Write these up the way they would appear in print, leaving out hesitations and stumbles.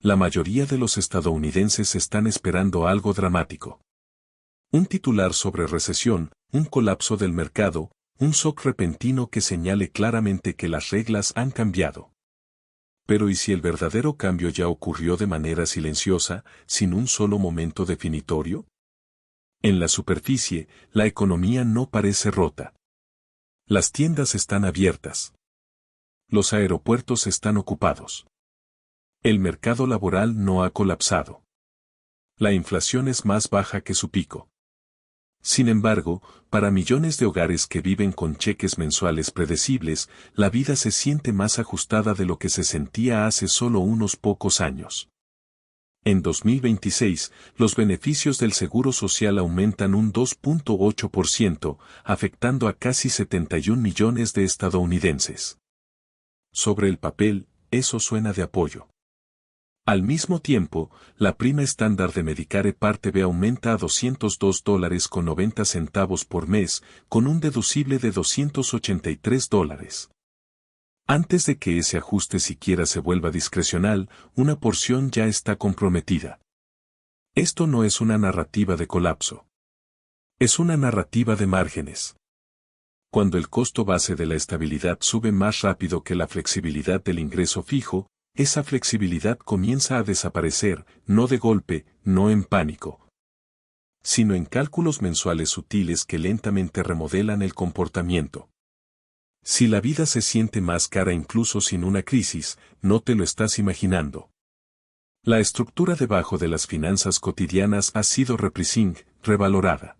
La mayoría de los estadounidenses están esperando algo dramático. Un titular sobre recesión, un colapso del mercado, un shock repentino que señale claramente que las reglas han cambiado. Pero ¿y si el verdadero cambio ya ocurrió de manera silenciosa, sin un solo momento definitorio? En la superficie, la economía no parece rota. Las tiendas están abiertas. Los aeropuertos están ocupados. El mercado laboral no ha colapsado. La inflación es más baja que su pico. Sin embargo, para millones de hogares que viven con cheques mensuales predecibles, la vida se siente más ajustada de lo que se sentía hace solo unos pocos años. En 2026, los beneficios del Seguro Social aumentan un 2.8%, afectando a casi 71 millones de estadounidenses. Sobre el papel, eso suena de apoyo. Al mismo tiempo, la prima estándar de Medicare Parte B aumenta a $202.90 por mes, con un deducible de $283. Antes de que ese ajuste siquiera se vuelva discrecional, una porción ya está comprometida. Esto no es una narrativa de colapso. Es una narrativa de márgenes. Cuando el costo base de la estabilidad sube más rápido que la flexibilidad del ingreso fijo, esa flexibilidad comienza a desaparecer, no de golpe, no en pánico, sino en cálculos mensuales sutiles que lentamente remodelan el comportamiento. Si la vida se siente más cara incluso sin una crisis, no te lo estás imaginando. La estructura debajo de las finanzas cotidianas ha sido revalorada.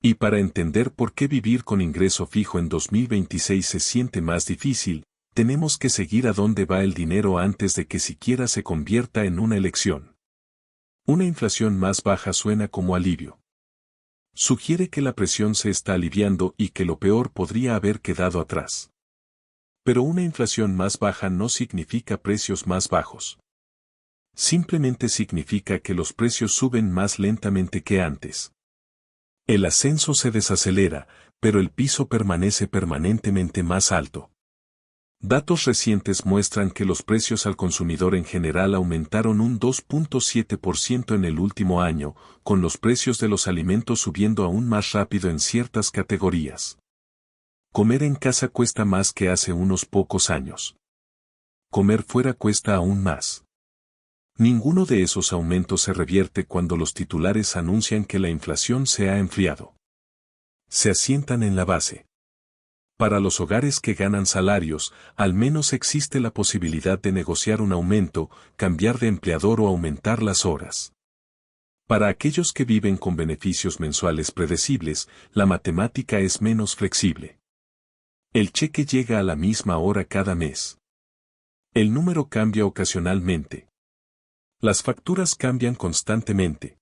Y para entender por qué vivir con ingreso fijo en 2026 se siente más difícil, tenemos que seguir a dónde va el dinero antes de que siquiera se convierta en una elección. Una inflación más baja suena como alivio. Sugiere que la presión se está aliviando y que lo peor podría haber quedado atrás. Pero una inflación más baja no significa precios más bajos. Simplemente significa que los precios suben más lentamente que antes. El ascenso se desacelera, pero el piso permanece permanentemente más alto. Datos recientes muestran que los precios al consumidor en general aumentaron un 2.7% en el último año, con los precios de los alimentos subiendo aún más rápido en ciertas categorías. Comer en casa cuesta más que hace unos pocos años. Comer fuera cuesta aún más. Ninguno de esos aumentos se revierte cuando los titulares anuncian que la inflación se ha enfriado. Se asientan en la base. Para los hogares que ganan salarios, al menos existe la posibilidad de negociar un aumento, cambiar de empleador o aumentar las horas. Para aquellos que viven con beneficios mensuales predecibles, la matemática es menos flexible. El cheque llega a la misma hora cada mes. El número cambia ocasionalmente. Las facturas cambian constantemente.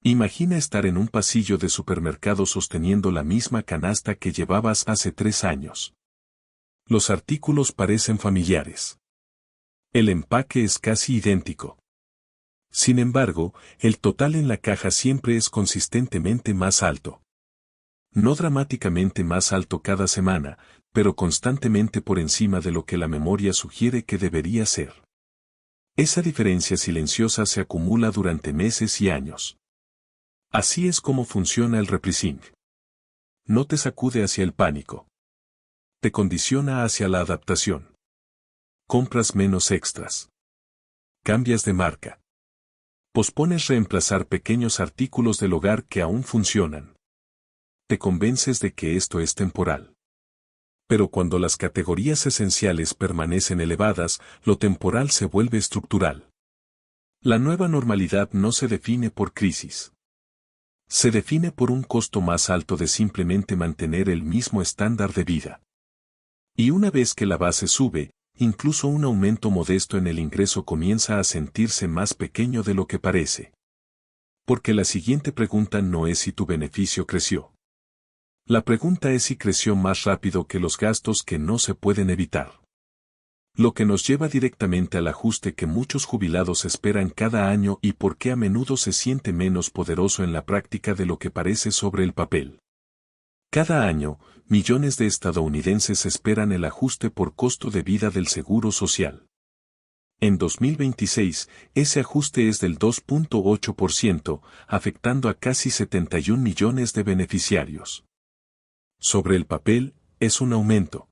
Imagina estar en un pasillo de supermercado sosteniendo la misma canasta que llevabas hace 3 años. Los artículos parecen familiares. El empaque es casi idéntico. Sin embargo, el total en la caja siempre es consistentemente más alto. No dramáticamente más alto cada semana, pero constantemente por encima de lo que la memoria sugiere que debería ser. Esa diferencia silenciosa se acumula durante meses y años. Así es como funciona el repricing. No te sacude hacia el pánico. Te condiciona hacia la adaptación. Compras menos extras. Cambias de marca. Pospones reemplazar pequeños artículos del hogar que aún funcionan. Te convences de que esto es temporal. Pero cuando las categorías esenciales permanecen elevadas, lo temporal se vuelve estructural. La nueva normalidad no se define por crisis. Se define por un costo más alto de simplemente mantener el mismo estándar de vida. Y una vez que la base sube, incluso un aumento modesto en el ingreso comienza a sentirse más pequeño de lo que parece. Porque la siguiente pregunta no es si tu beneficio creció. La pregunta es si creció más rápido que los gastos que no se pueden evitar. Lo que nos lleva directamente al ajuste que muchos jubilados esperan cada año y por qué a menudo se siente menos poderoso en la práctica de lo que parece sobre el papel. Cada año, millones de estadounidenses esperan el ajuste por costo de vida del Seguro Social. En 2026, ese ajuste es del 2.8%, afectando a casi 71 millones de beneficiarios. Sobre el papel, es un aumento.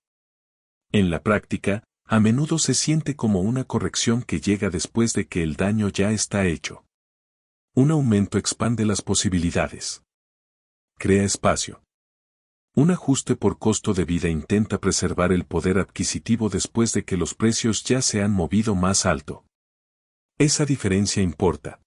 En la práctica, a menudo se siente como una corrección que llega después de que el daño ya está hecho. Un aumento expande las posibilidades. Crea espacio. Un ajuste por costo de vida intenta preservar el poder adquisitivo después de que los precios ya se han movido más alto. Esa diferencia importa.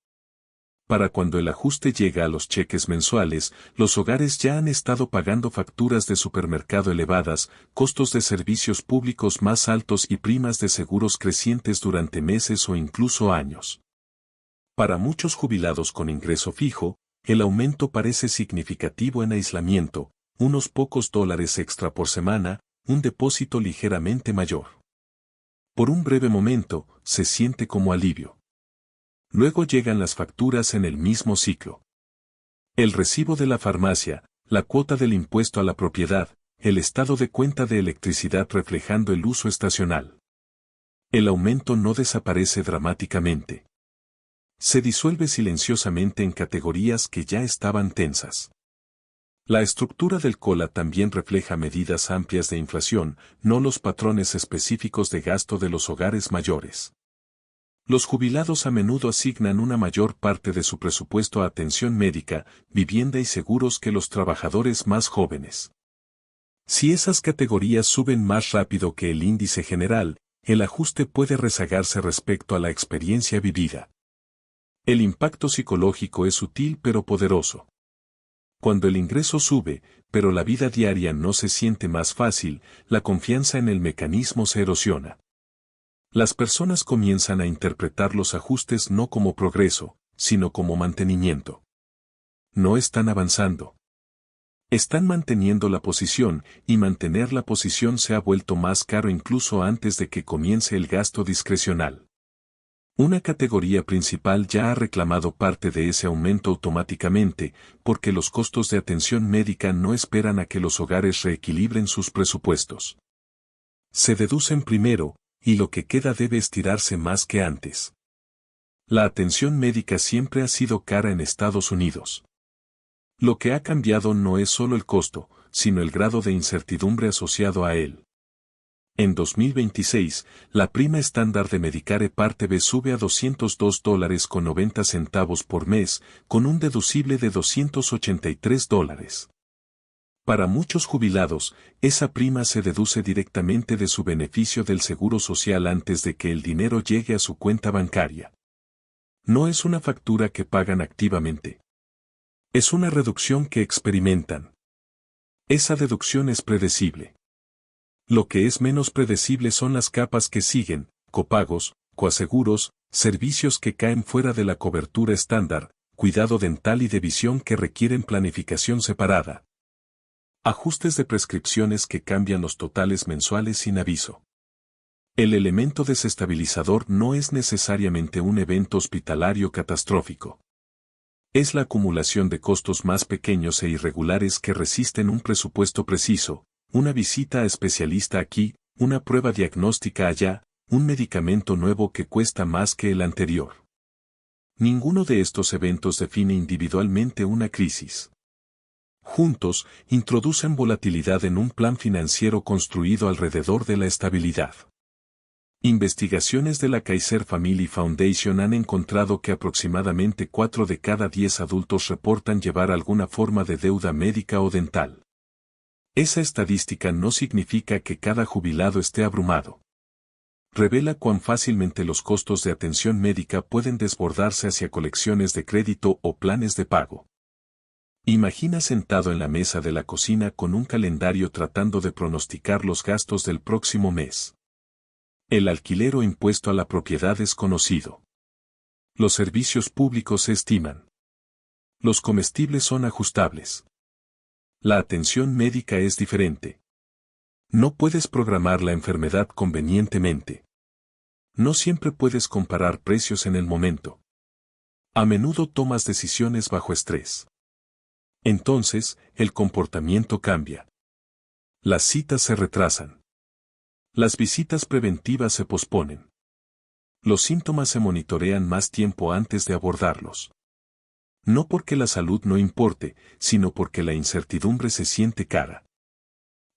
Para cuando el ajuste llega a los cheques mensuales, los hogares ya han estado pagando facturas de supermercado elevadas, costos de servicios públicos más altos y primas de seguros crecientes durante meses o incluso años. Para muchos jubilados con ingreso fijo, el aumento parece significativo en aislamiento, unos pocos dólares extra por semana, un depósito ligeramente mayor. Por un breve momento, se siente como alivio. Luego llegan las facturas en el mismo ciclo. El recibo de la farmacia, la cuota del impuesto a la propiedad, el estado de cuenta de electricidad reflejando el uso estacional. El aumento no desaparece dramáticamente. Se disuelve silenciosamente en categorías que ya estaban tensas. La estructura del COLA también refleja medidas amplias de inflación, no los patrones específicos de gasto de los hogares mayores. Los jubilados a menudo asignan una mayor parte de su presupuesto a atención médica, vivienda y seguros que los trabajadores más jóvenes. Si esas categorías suben más rápido que el índice general, el ajuste puede rezagarse respecto a la experiencia vivida. El impacto psicológico es sutil pero poderoso. Cuando el ingreso sube, pero la vida diaria no se siente más fácil, la confianza en el mecanismo se erosiona. Las personas comienzan a interpretar los ajustes no como progreso, sino como mantenimiento. No están avanzando. Están manteniendo la posición, y mantener la posición se ha vuelto más caro incluso antes de que comience el gasto discrecional. Una categoría principal ya ha reclamado parte de ese aumento automáticamente, porque los costos de atención médica no esperan a que los hogares reequilibren sus presupuestos. Se deducen primero, y lo que queda debe estirarse más que antes. La atención médica siempre ha sido cara en Estados Unidos. Lo que ha cambiado no es solo el costo, sino el grado de incertidumbre asociado a él. En 2026, la prima estándar de Medicare Parte B sube a $202.90 por mes, con un deducible de $283. Para muchos jubilados, esa prima se deduce directamente de su beneficio del Seguro Social antes de que el dinero llegue a su cuenta bancaria. No es una factura que pagan activamente. Es una reducción que experimentan. Esa deducción es predecible. Lo que es menos predecible son las capas que siguen, copagos, coaseguros, servicios que caen fuera de la cobertura estándar, cuidado dental y de visión que requieren planificación separada. Ajustes de prescripciones que cambian los totales mensuales sin aviso. El elemento desestabilizador no es necesariamente un evento hospitalario catastrófico. Es la acumulación de costos más pequeños e irregulares que resisten un presupuesto preciso, una visita a especialista aquí, una prueba diagnóstica allá, un medicamento nuevo que cuesta más que el anterior. Ninguno de estos eventos define individualmente una crisis. Juntos, introducen volatilidad en un plan financiero construido alrededor de la estabilidad. Investigaciones de la Kaiser Family Foundation han encontrado que aproximadamente 4 de cada 10 adultos reportan llevar alguna forma de deuda médica o dental. Esa estadística no significa que cada jubilado esté abrumado. Revela cuán fácilmente los costos de atención médica pueden desbordarse hacia colecciones de crédito o planes de pago. Imagina sentado en la mesa de la cocina con un calendario tratando de pronosticar los gastos del próximo mes. El alquiler o impuesto a la propiedad es conocido. Los servicios públicos se estiman. Los comestibles son ajustables. La atención médica es diferente. No puedes programar la enfermedad convenientemente. No siempre puedes comparar precios en el momento. A menudo tomas decisiones bajo estrés. Entonces, el comportamiento cambia. Las citas se retrasan. Las visitas preventivas se posponen. Los síntomas se monitorean más tiempo antes de abordarlos. No porque la salud no importe, sino porque la incertidumbre se siente cara.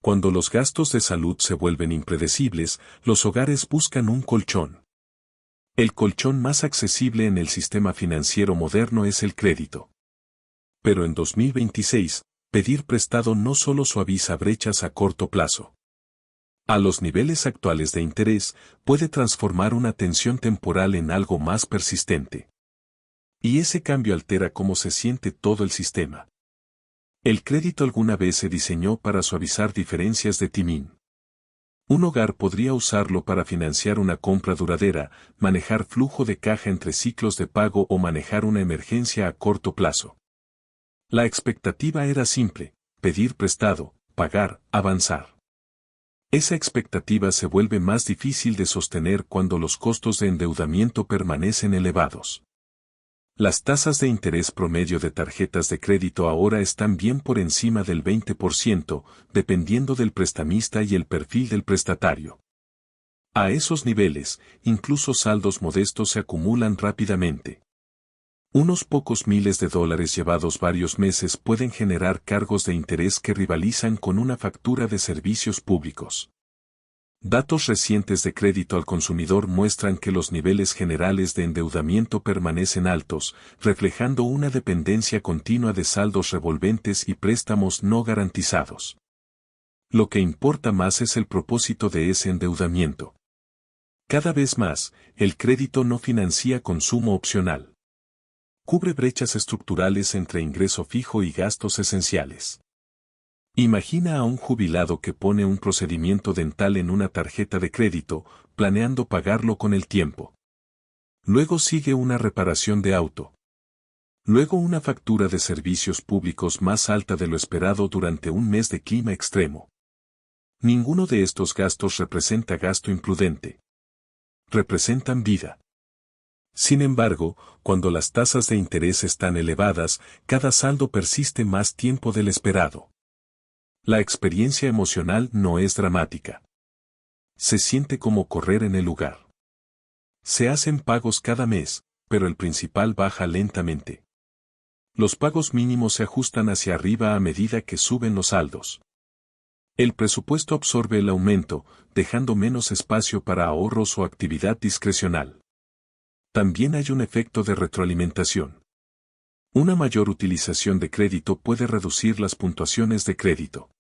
Cuando los gastos de salud se vuelven impredecibles, los hogares buscan un colchón. El colchón más accesible en el sistema financiero moderno es el crédito. Pero en 2026, pedir prestado no solo suaviza brechas a corto plazo. A los niveles actuales de interés, puede transformar una tensión temporal en algo más persistente. Y ese cambio altera cómo se siente todo el sistema. El crédito alguna vez se diseñó para suavizar diferencias de timing. Un hogar podría usarlo para financiar una compra duradera, manejar flujo de caja entre ciclos de pago o manejar una emergencia a corto plazo. La expectativa era simple: pedir prestado, pagar, avanzar. Esa expectativa se vuelve más difícil de sostener cuando los costos de endeudamiento permanecen elevados. Las tasas de interés promedio de tarjetas de crédito ahora están bien por encima del 20%, dependiendo del prestamista y el perfil del prestatario. A esos niveles, incluso saldos modestos se acumulan rápidamente. Unos pocos miles de dólares llevados varios meses pueden generar cargos de interés que rivalizan con una factura de servicios públicos. Datos recientes de crédito al consumidor muestran que los niveles generales de endeudamiento permanecen altos, reflejando una dependencia continua de saldos revolventes y préstamos no garantizados. Lo que importa más es el propósito de ese endeudamiento. Cada vez más, el crédito no financia consumo opcional. Cubre brechas estructurales entre ingreso fijo y gastos esenciales. Imagina a un jubilado que pone un procedimiento dental en una tarjeta de crédito, planeando pagarlo con el tiempo. Luego sigue una reparación de auto. Luego una factura de servicios públicos más alta de lo esperado durante un mes de clima extremo. Ninguno de estos gastos representa gasto imprudente. Representan vida. Sin embargo, cuando las tasas de interés están elevadas, cada saldo persiste más tiempo del esperado. La experiencia emocional no es dramática. Se siente como correr en el lugar. Se hacen pagos cada mes, pero el principal baja lentamente. Los pagos mínimos se ajustan hacia arriba a medida que suben los saldos. El presupuesto absorbe el aumento, dejando menos espacio para ahorros o actividad discrecional. También hay un efecto de retroalimentación. Una mayor utilización de crédito puede reducir las puntuaciones de crédito.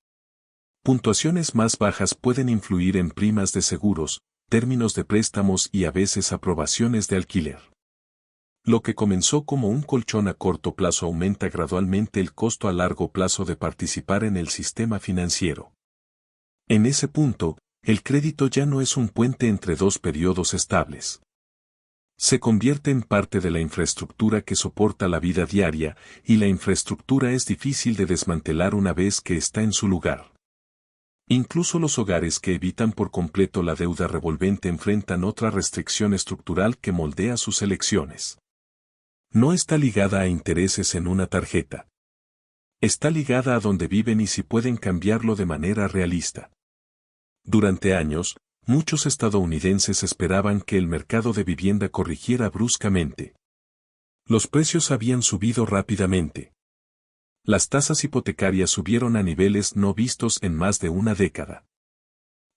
Puntuaciones más bajas pueden influir en primas de seguros, términos de préstamos y a veces aprobaciones de alquiler. Lo que comenzó como un colchón a corto plazo aumenta gradualmente el costo a largo plazo de participar en el sistema financiero. En ese punto, el crédito ya no es un puente entre dos periodos estables. Se convierte en parte de la infraestructura que soporta la vida diaria, y la infraestructura es difícil de desmantelar una vez que está en su lugar. Incluso los hogares que evitan por completo la deuda revolvente enfrentan otra restricción estructural que moldea sus elecciones. No está ligada a intereses en una tarjeta. Está ligada a donde viven y si pueden cambiarlo de manera realista. Durante años, muchos estadounidenses esperaban que el mercado de vivienda corrigiera bruscamente. Los precios habían subido rápidamente. Las tasas hipotecarias subieron a niveles no vistos en más de una década.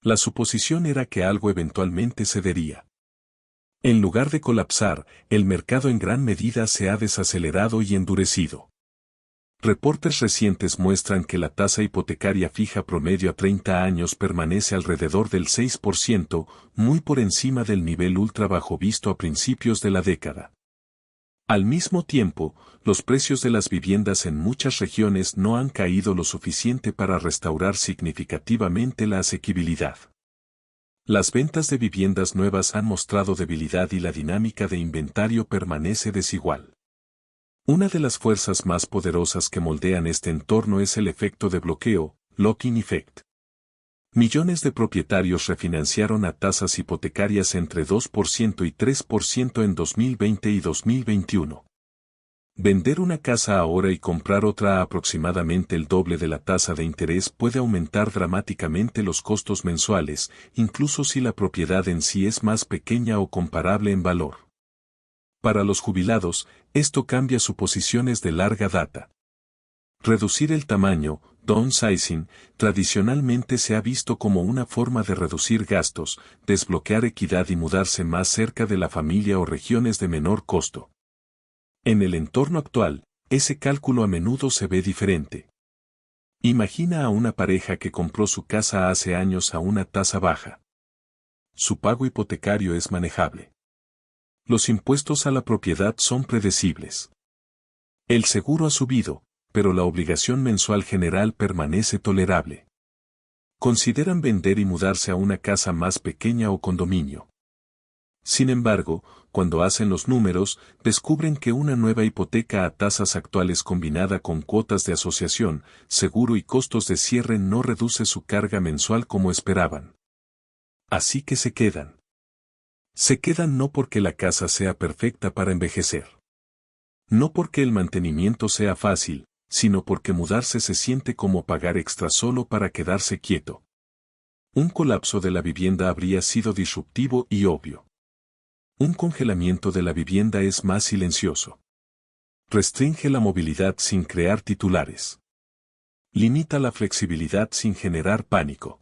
La suposición era que algo eventualmente cedería. En lugar de colapsar, el mercado en gran medida se ha desacelerado y endurecido. Reportes recientes muestran que la tasa hipotecaria fija promedio a 30 años permanece alrededor del 6%, muy por encima del nivel ultra bajo visto a principios de la década. Al mismo tiempo, los precios de las viviendas en muchas regiones no han caído lo suficiente para restaurar significativamente la asequibilidad. Las ventas de viviendas nuevas han mostrado debilidad y la dinámica de inventario permanece desigual. Una de las fuerzas más poderosas que moldean este entorno es el efecto de bloqueo, lock-in effect. Millones de propietarios refinanciaron a tasas hipotecarias entre 2% y 3% en 2020 y 2021. Vender una casa ahora y comprar otra a aproximadamente el doble de la tasa de interés puede aumentar dramáticamente los costos mensuales, incluso si la propiedad en sí es más pequeña o comparable en valor. Para los jubilados, esto cambia suposiciones de larga data. Reducir el tamaño, downsizing, tradicionalmente se ha visto como una forma de reducir gastos, desbloquear equidad y mudarse más cerca de la familia o regiones de menor costo. En el entorno actual, ese cálculo a menudo se ve diferente. Imagina a una pareja que compró su casa hace años a una tasa baja. Su pago hipotecario es manejable. Los impuestos a la propiedad son predecibles. El seguro ha subido, pero la obligación mensual general permanece tolerable. Consideran vender y mudarse a una casa más pequeña o condominio. Sin embargo, cuando hacen los números, descubren que una nueva hipoteca a tasas actuales combinada con cuotas de asociación, seguro y costos de cierre no reduce su carga mensual como esperaban. Así que se quedan. Se quedan no porque la casa sea perfecta para envejecer. No porque el mantenimiento sea fácil, sino porque mudarse se siente como pagar extra solo para quedarse quieto. Un colapso de la vivienda habría sido disruptivo y obvio. Un congelamiento de la vivienda es más silencioso. Restringe la movilidad sin crear titulares. Limita la flexibilidad sin generar pánico.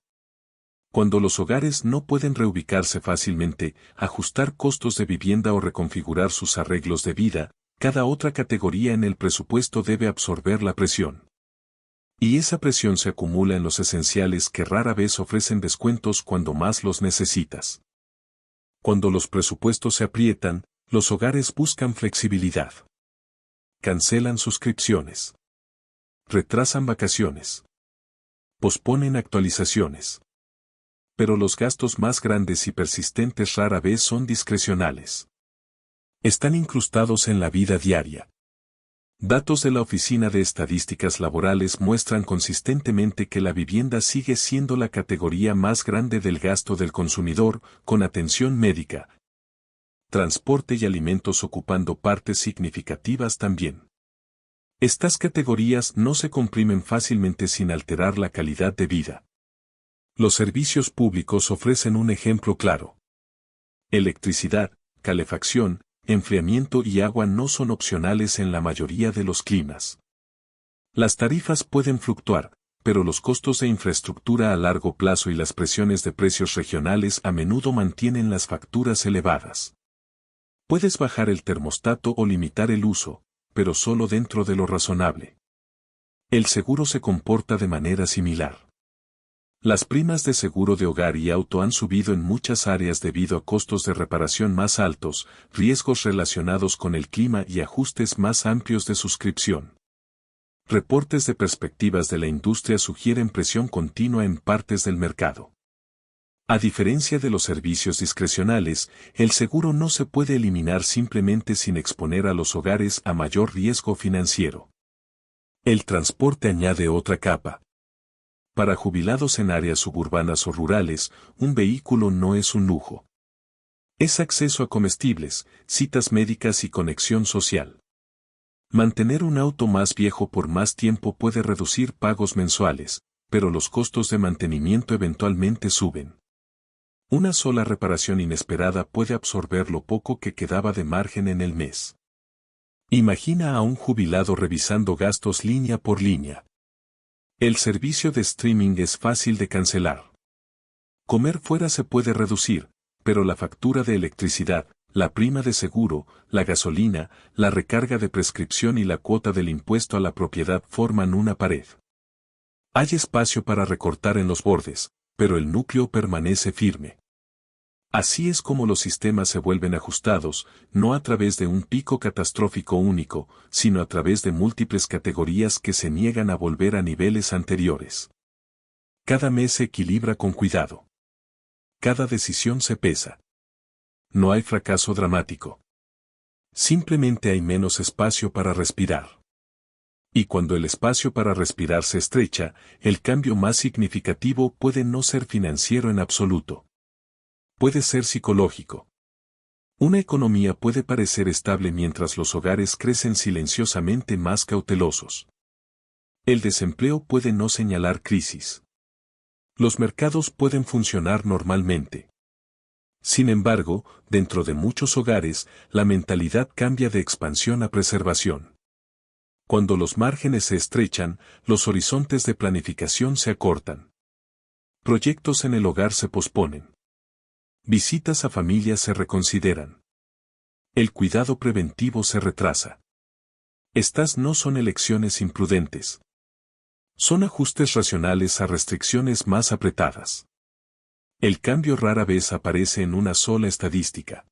Cuando los hogares no pueden reubicarse fácilmente, ajustar costos de vivienda o reconfigurar sus arreglos de vida, cada otra categoría en el presupuesto debe absorber la presión. Y esa presión se acumula en los esenciales que rara vez ofrecen descuentos cuando más los necesitas. Cuando los presupuestos se aprietan, los hogares buscan flexibilidad. Cancelan suscripciones. Retrasan vacaciones. Posponen actualizaciones. Pero los gastos más grandes y persistentes rara vez son discrecionales. Están incrustados en la vida diaria. Datos de la Oficina de Estadísticas Laborales muestran consistentemente que la vivienda sigue siendo la categoría más grande del gasto del consumidor, con atención médica, transporte y alimentos ocupando partes significativas también. Estas categorías no se comprimen fácilmente sin alterar la calidad de vida. Los servicios públicos ofrecen un ejemplo claro. Electricidad, calefacción, enfriamiento y agua no son opcionales en la mayoría de los climas. Las tarifas pueden fluctuar, pero los costos de infraestructura a largo plazo y las presiones de precios regionales a menudo mantienen las facturas elevadas. Puedes bajar el termostato o limitar el uso, pero solo dentro de lo razonable. El seguro se comporta de manera similar. Las primas de seguro de hogar y auto han subido en muchas áreas debido a costos de reparación más altos, riesgos relacionados con el clima y ajustes más amplios de suscripción. Reportes de perspectivas de la industria sugieren presión continua en partes del mercado. A diferencia de los servicios discrecionales, el seguro no se puede eliminar simplemente sin exponer a los hogares a mayor riesgo financiero. El transporte añade otra capa. Para jubilados en áreas suburbanas o rurales, un vehículo no es un lujo. Es acceso a comestibles, citas médicas y conexión social. Mantener un auto más viejo por más tiempo puede reducir pagos mensuales, pero los costos de mantenimiento eventualmente suben. Una sola reparación inesperada puede absorber lo poco que quedaba de margen en el mes. Imagina a un jubilado revisando gastos línea por línea. El servicio de streaming es fácil de cancelar. Comer fuera se puede reducir, pero la factura de electricidad, la prima de seguro, la gasolina, la recarga de prescripción y la cuota del impuesto a la propiedad forman una pared. Hay espacio para recortar en los bordes, pero el núcleo permanece firme. Así es como los sistemas se vuelven ajustados, no a través de un pico catastrófico único, sino a través de múltiples categorías que se niegan a volver a niveles anteriores. Cada mes se equilibra con cuidado. Cada decisión se pesa. No hay fracaso dramático. Simplemente hay menos espacio para respirar. Y cuando el espacio para respirar se estrecha, el cambio más significativo puede no ser financiero en absoluto. Puede ser psicológico. Una economía puede parecer estable mientras los hogares crecen silenciosamente más cautelosos. El desempleo puede no señalar crisis. Los mercados pueden funcionar normalmente. Sin embargo, dentro de muchos hogares, la mentalidad cambia de expansión a preservación. Cuando los márgenes se estrechan, los horizontes de planificación se acortan. Proyectos en el hogar se posponen. Visitas a familias se reconsideran. El cuidado preventivo se retrasa. Estas no son elecciones imprudentes. Son ajustes racionales a restricciones más apretadas. El cambio rara vez aparece en una sola estadística.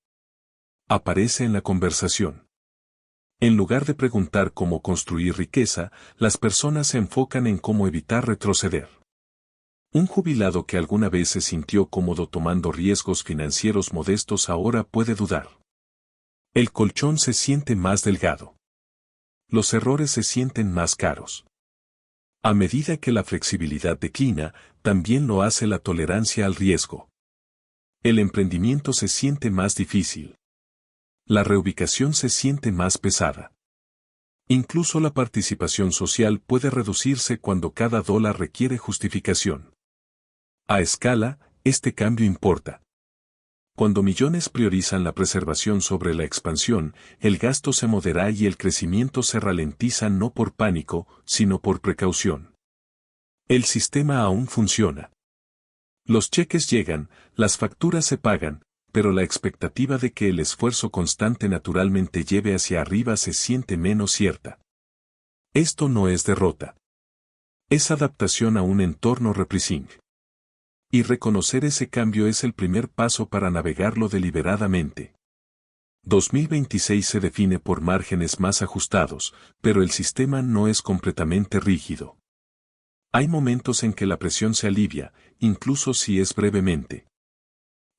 Aparece en la conversación. En lugar de preguntar cómo construir riqueza, las personas se enfocan en cómo evitar retroceder. Un jubilado que alguna vez se sintió cómodo tomando riesgos financieros modestos ahora puede dudar. El colchón se siente más delgado. Los errores se sienten más caros. A medida que la flexibilidad declina, también lo hace la tolerancia al riesgo. El emprendimiento se siente más difícil. La reubicación se siente más pesada. Incluso la participación social puede reducirse cuando cada dólar requiere justificación. A escala, este cambio importa. Cuando millones priorizan la preservación sobre la expansión, el gasto se modera y el crecimiento se ralentiza no por pánico, sino por precaución. El sistema aún funciona. Los cheques llegan, las facturas se pagan, pero la expectativa de que el esfuerzo constante naturalmente lleve hacia arriba se siente menos cierta. Esto no es derrota. Es adaptación a un entorno repressing. Y reconocer ese cambio es el primer paso para navegarlo deliberadamente. 2026 se define por márgenes más ajustados, pero el sistema no es completamente rígido. Hay momentos en que la presión se alivia, incluso si es brevemente.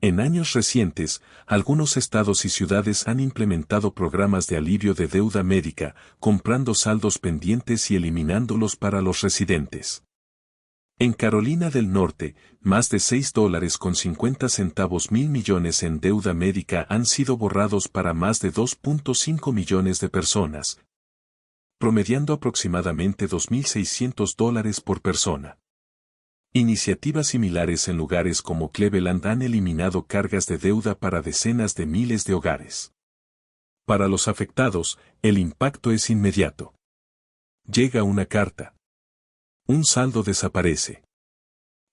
En años recientes, algunos estados y ciudades han implementado programas de alivio de deuda médica, comprando saldos pendientes y eliminándolos para los residentes. En Carolina del Norte, más de $6.50 mil millones en deuda médica han sido borrados para más de 2.5 millones de personas, promediando aproximadamente $2.600 por persona. Iniciativas similares en lugares como Cleveland han eliminado cargas de deuda para decenas de miles de hogares. Para los afectados, el impacto es inmediato. Llega una carta. Un saldo desaparece.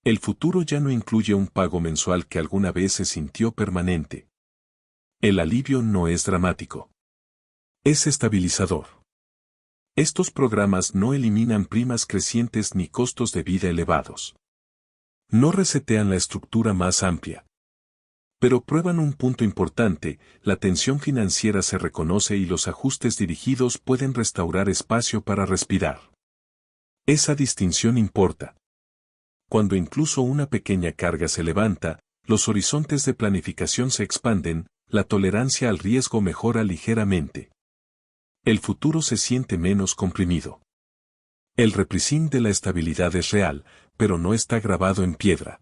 El futuro ya no incluye un pago mensual que alguna vez se sintió permanente. El alivio no es dramático. Es estabilizador. Estos programas no eliminan primas crecientes ni costos de vida elevados. No resetean la estructura más amplia. Pero prueban un punto importante: la tensión financiera se reconoce y los ajustes dirigidos pueden restaurar espacio para respirar. Esa distinción importa. Cuando incluso una pequeña carga se levanta, los horizontes de planificación se expanden, la tolerancia al riesgo mejora ligeramente. El futuro se siente menos comprimido. El repricing de la estabilidad es real, pero no está grabado en piedra.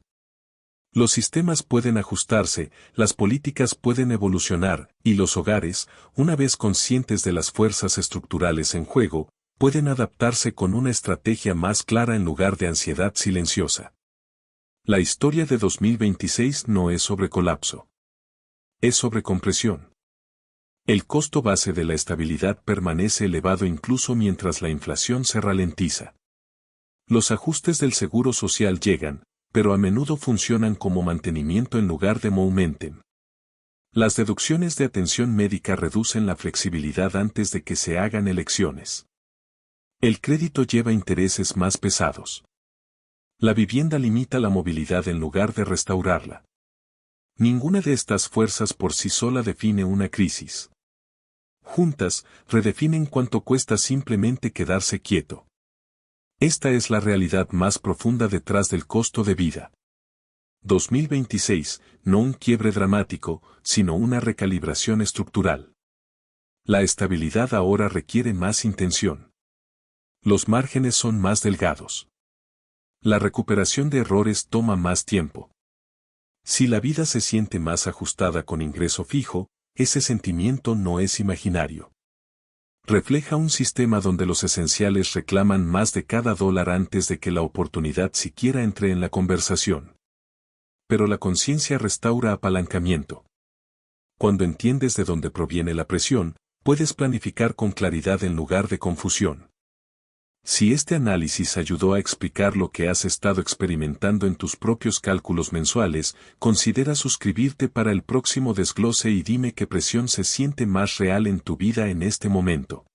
Los sistemas pueden ajustarse, las políticas pueden evolucionar, y los hogares, una vez conscientes de las fuerzas estructurales en juego, pueden adaptarse con una estrategia más clara en lugar de ansiedad silenciosa. La historia de 2026 no es sobre colapso. Es sobre compresión. El costo base de la estabilidad permanece elevado incluso mientras la inflación se ralentiza. Los ajustes del seguro social llegan, pero a menudo funcionan como mantenimiento en lugar de momentum. Las deducciones de atención médica reducen la flexibilidad antes de que se hagan elecciones. El crédito lleva intereses más pesados. La vivienda limita la movilidad en lugar de restaurarla. Ninguna de estas fuerzas por sí sola define una crisis. Juntas, redefinen cuánto cuesta simplemente quedarse quieto. Esta es la realidad más profunda detrás del costo de vida. 2026, no un quiebre dramático, sino una recalibración estructural. La estabilidad ahora requiere más intención. Los márgenes son más delgados. La recuperación de errores toma más tiempo. Si la vida se siente más ajustada con ingreso fijo, ese sentimiento no es imaginario. Refleja un sistema donde los esenciales reclaman más de cada dólar antes de que la oportunidad siquiera entre en la conversación. Pero la conciencia restaura apalancamiento. Cuando entiendes de dónde proviene la presión, puedes planificar con claridad en lugar de confusión. Si este análisis ayudó a explicar lo que has estado experimentando en tus propios cálculos mensuales, considera suscribirte para el próximo desglose y dime qué presión se siente más real en tu vida en este momento.